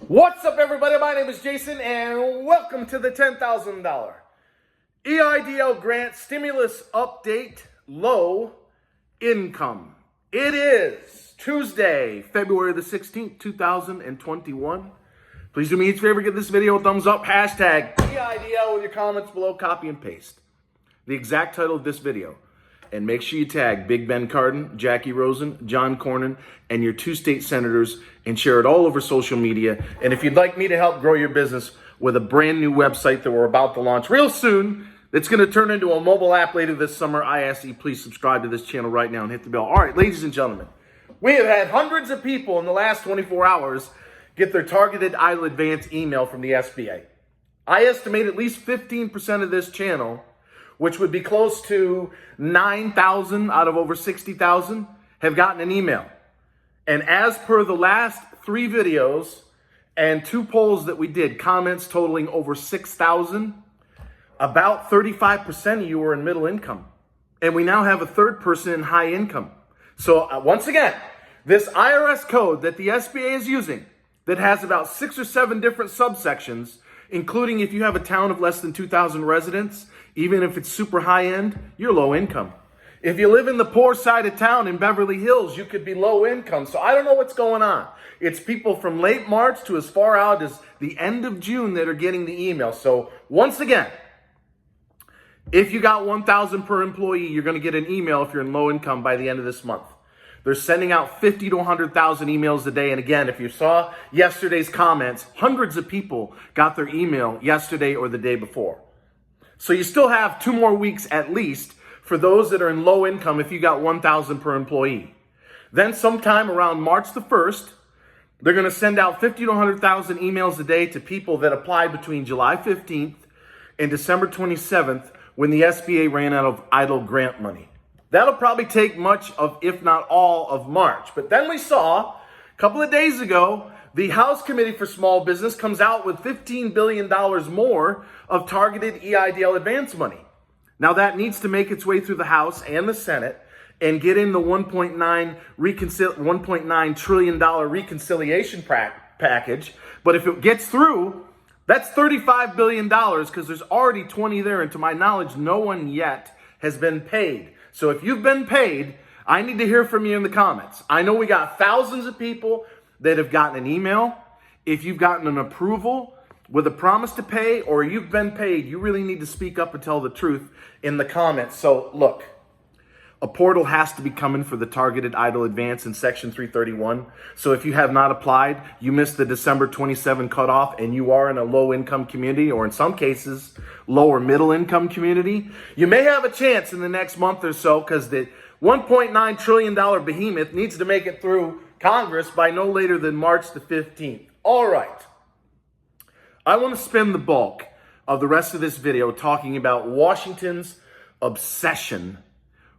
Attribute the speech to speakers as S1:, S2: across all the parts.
S1: What's up, everybody? My name is Jason, and welcome to the $10,000 EIDL grant stimulus update low income. It is Tuesday, February the 16th, 2021. Please do me each favor, give this video a thumbs up, hashtag EIDL with your comments below, copy and paste the exact title of this video. And make sure you tag Big Ben Cardin, Jackie Rosen, John Cornyn, and your two state senators and share it all over social media. And if you'd like me to help grow your business with a brand new website that we're about to launch real soon, that's going to turn into a mobile app later this summer, I ask you please subscribe to this channel right now and hit the bell. All right, ladies and gentlemen, we have had hundreds of people in the last 24 hours get their targeted EIDL advance email from the SBA. I estimate at least 15% of this channel, which would be close to 9,000 out of over 60,000, have gotten an email. And as per the last 3 videos and 2 polls that we did, comments totaling over 6,000, about 35% of you are in middle income. And we now have a third person in high income. So once again, this IRS code that the SBA is using that has about 6 or 7 different subsections, including if you have a town of less than 2,000 residents, even if it's super high end, you're low income. If you live in the poor side of town in Beverly Hills, you could be low income. So I don't know what's going on. It's people from late March to as far out as the end of June that are getting the email. So once again, if you got 1,000 per employee, you're going to get an email if you're in low income by the end of this month. They're sending out 50 to 100,000 emails a day. And again, if you saw yesterday's comments, hundreds of people got their email yesterday or the day before. So you still have 2 more weeks at least for those that are in low income if you got 1,000 per employee. Then sometime around March the 1st, they're going to send out 50 to 100,000 emails a day to people that applied between July 15th and December 27th when the SBA ran out of EIDL grant money. That'll probably take much of, if not all, of March. But then we saw a couple of days ago, the House Committee for Small Business comes out with $15 billion more of targeted EIDL advance money. Now that needs to make its way through the House and the Senate and get in the $1.9 trillion reconciliation package. But if it gets through, that's $35 billion because there's already 20 there. And to my knowledge, no one yet has been paid. So if you've been paid, I need to hear from you in the comments. I know we got thousands of people that have gotten an email. If you've gotten an approval with a promise to pay or you've been paid, you really need to speak up and tell the truth in the comments. So look, a portal has to be coming for the targeted EIDL advance in Section 331. So if you have not applied, you missed the December 27 cutoff and you are in a low income community or in some cases, lower middle income community, you may have a chance in the next month or so because the $1.9 trillion behemoth needs to make it through Congress by no later than March the 15th. All right. I want to spend the bulk of the rest of this video talking about Washington's obsession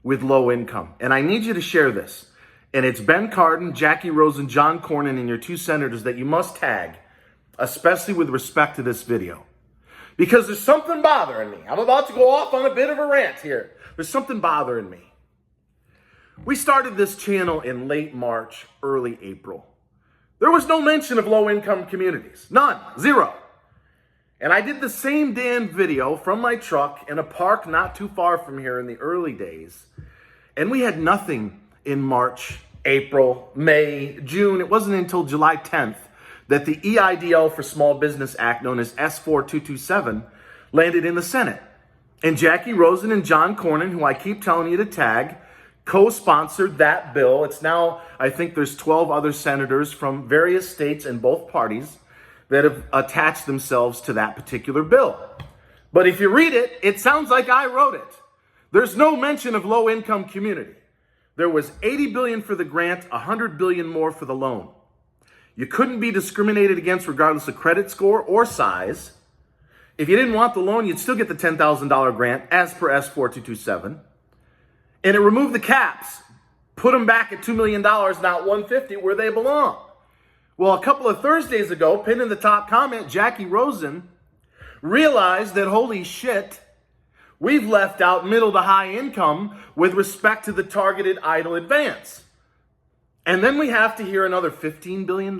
S1: with low income. And I need you to share this. And it's Ben Cardin, Jackie Rosen, John Cornyn, and your 2 senators that you must tag, especially with respect to this video. Because there's something bothering me. I'm about to go off on a bit of a rant here. There's something bothering me. We started this channel in late March, early April. There was no mention of low-income communities. None. Zero. And I did the same damn video from my truck in a park not too far from here in the early days. And we had nothing in March, April, May, June. It wasn't until July 10th that the EIDL for Small Business Act, known as S4227, landed in the Senate. And Jackie Rosen and John Cornyn, who I keep telling you to tag, co-sponsored that bill. It's now, I think there's 12 other senators from various states and both parties that have attached themselves to that particular bill. But if you read it, it sounds like I wrote it. There's no mention of low-income community. There was $80 billion for the grant, $100 billion more for the loan. You couldn't be discriminated against regardless of credit score or size. If you didn't want the loan, you'd still get the $10,000 grant as per S4227. And it removed the caps, put them back at $2 million, not $150, where they belong. Well, a couple of Thursdays ago, pinned in the top comment, Jackie Rosen realized that, holy shit, we've left out middle to high income with respect to the targeted EIDL advance. And then we have to hear another $15 billion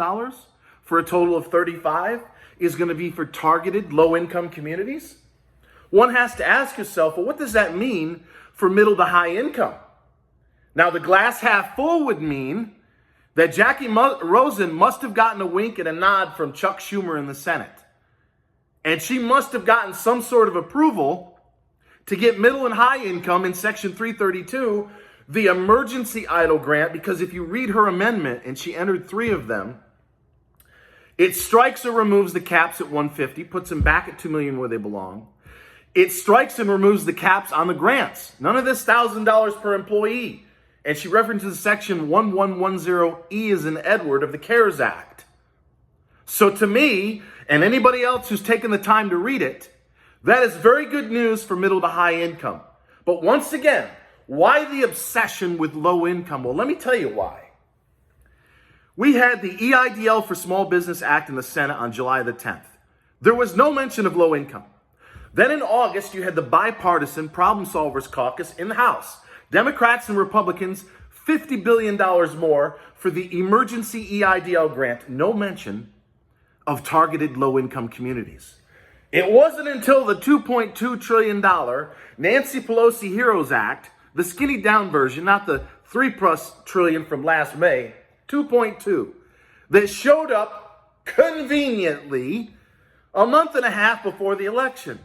S1: for a total of 35 is going to be for targeted low-income communities? One has to ask yourself, well, what does that mean for middle to high income? Now, the glass half full would mean that Jackie Rosen must have gotten a wink and a nod from Chuck Schumer in the Senate. And she must have gotten some sort of approval to get middle and high income in Section 332, the emergency EIDL grant, because if you read her amendment, and she entered 3 of them, it strikes or removes the caps at 150, puts them back at $2 million where they belong. It strikes and removes the caps on the grants. None of this $1,000 per employee. And she references Section 1110E as in Edward of the CARES Act. So to me, and anybody else who's taken the time to read it, that is very good news for middle to high income. But once again, why the obsession with low income? Well, let me tell you why. We had the EIDL for Small Business Act in the Senate on July the 10th. There was no mention of low income. Then in August, you had the bipartisan Problem Solvers Caucus in the House. Democrats and Republicans, $50 billion more for the emergency EIDL grant. No mention of targeted low-income communities. It wasn't until the $2.2 trillion Nancy Pelosi Heroes Act, the skinny down version, not the 3+ trillion from last May, 2.2, that showed up conveniently a month and a half before the election.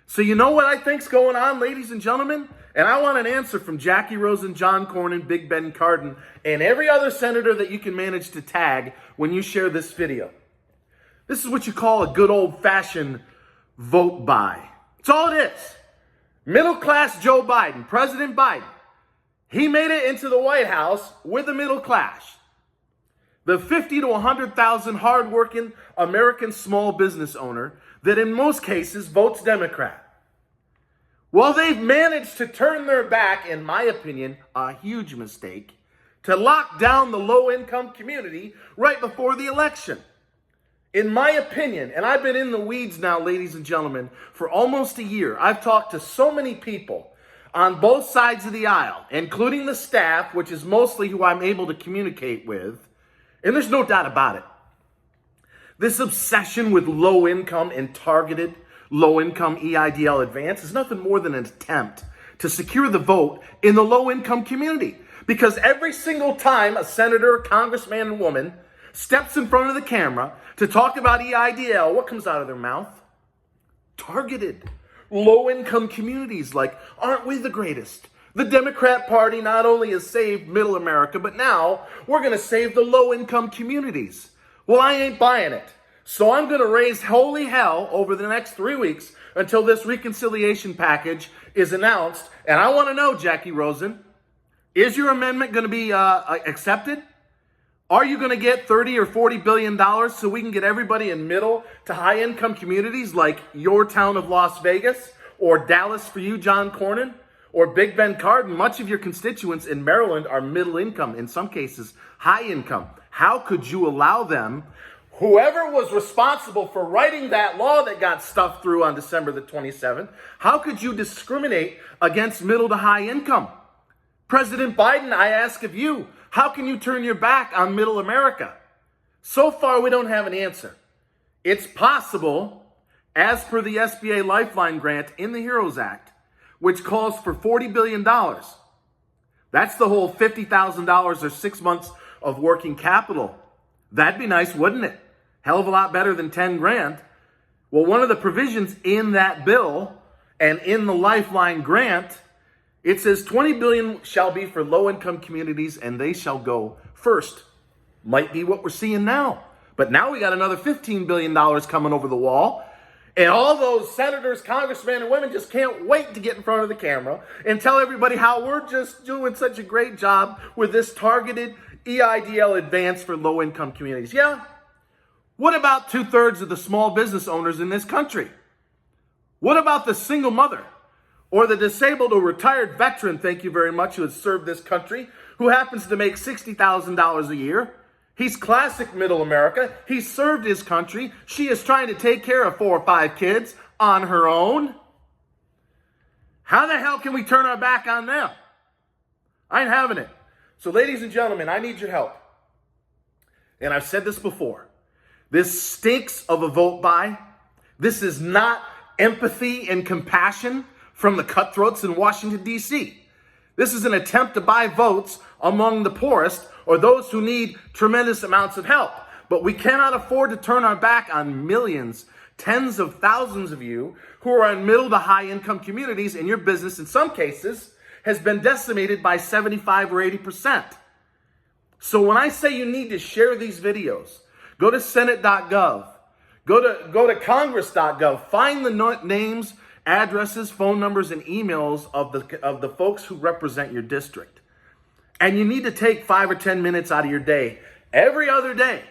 S1: So you know what I think's going on, ladies and gentlemen? And I want an answer from Jackie Rosen, John Cornyn, Big Ben Cardin, and every other senator that you can manage to tag when you share this video. This is what you call a good old-fashioned vote buy. That's all it is. Middle-class Joe Biden, President Biden, he made it into the White House with the middle class. The 50 to 100,000 hardworking American small business owner that in most cases votes Democrat. Well, they've managed to turn their back, in my opinion, a huge mistake, to lock down the low-income community right before the election. In my opinion, and I've been in the weeds now, ladies and gentlemen, for almost a year. I've talked to so many people on both sides of the aisle, including the staff, which is mostly who I'm able to communicate with, and there's no doubt about it. This obsession with low income and targeted low income EIDL advance is nothing more than an attempt to secure the vote in the low income community. Because every single time a senator, congressman, and woman steps in front of the camera to talk about EIDL, what comes out of their mouth? Targeted low-income communities, like, aren't we the greatest? The Democrat Party not only has saved middle America, but now we're going to save the low-income communities. Well, I ain't buying it. So I'm going to raise holy hell over the next 3 weeks until this reconciliation package is announced. And I want to know, Jackie Rosen, is your amendment going to be accepted? Are you going to get $30 or $40 billion so we can get everybody in middle to high income communities like your town of Las Vegas or Dallas for you, John Cornyn, or Big Ben Cardin? Much of your constituents in Maryland are middle income, in some cases high income. How could you allow them, whoever was responsible for writing that law that got stuffed through on December the 27th, how could you discriminate against middle to high income? President Biden, I ask of you, how can you turn your back on middle America? So far, we don't have an answer. It's possible, as per the SBA Lifeline grant in the HEROES Act, which calls for $40 billion. That's the whole $50,000 or 6 months of working capital. That'd be nice, wouldn't it? Hell of a lot better than 10 grand. Well, one of the provisions in that bill and in the Lifeline grant, it says $20 billion shall be for low-income communities, and they shall go first. Might be what we're seeing now. But now we got another $15 billion coming over the wall, and all those senators, congressmen, and women just can't wait to get in front of the camera and tell everybody how we're just doing such a great job with this targeted EIDL advance for low-income communities. Yeah? What about 2/3 of the small business owners in this country? What about the single mother? Or the disabled or retired veteran, thank you very much, who has served this country, who happens to make $60,000 a year. He's classic middle America. He's served his country. She is trying to take care of 4 or 5 kids on her own. How the hell can we turn our back on them? I ain't having it. So ladies and gentlemen, I need your help. And I've said this before. This stinks of a vote buy. This is not empathy and compassion from the cutthroats in Washington, D.C. This is an attempt to buy votes among the poorest or those who need tremendous amounts of help. But we cannot afford to turn our back on millions, tens of thousands of you who are in middle to high income communities, and your business in some cases has been decimated by 75 or 80%. So when I say you need to share these videos, go to senate.gov, go to congress.gov, find the names, addresses, phone numbers, and emails of the folks who represent your district. And you need to take 5 or 10 minutes out of your day, every other day.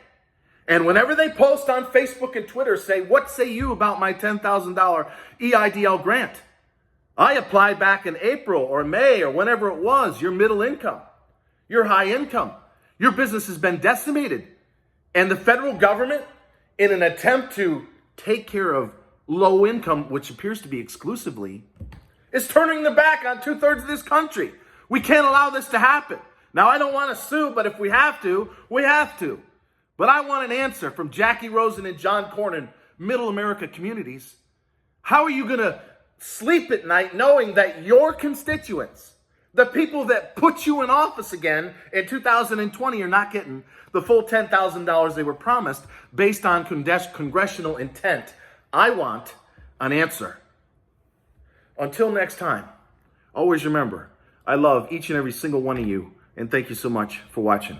S1: And whenever they post on Facebook and Twitter, say, what say you about my $10,000 EIDL grant? I applied back in April or May or whenever it was. Your middle income, your high income, your business has been decimated. And the federal government, in an attempt to take care of low income, which appears to be exclusively, is turning their back on 2/3 of this country. We can't allow this to happen. Now, I don't want to sue, but if we have to, we have to. But I want an answer from Jackie Rosen and John Cornyn, Middle America communities. How are you going to sleep at night knowing that your constituents, the people that put you in office again in 2020, are not getting the full $10,000 they were promised based on congressional intent? I want an answer. Until next time, always remember, I love each and every single one of you, and thank you so much for watching.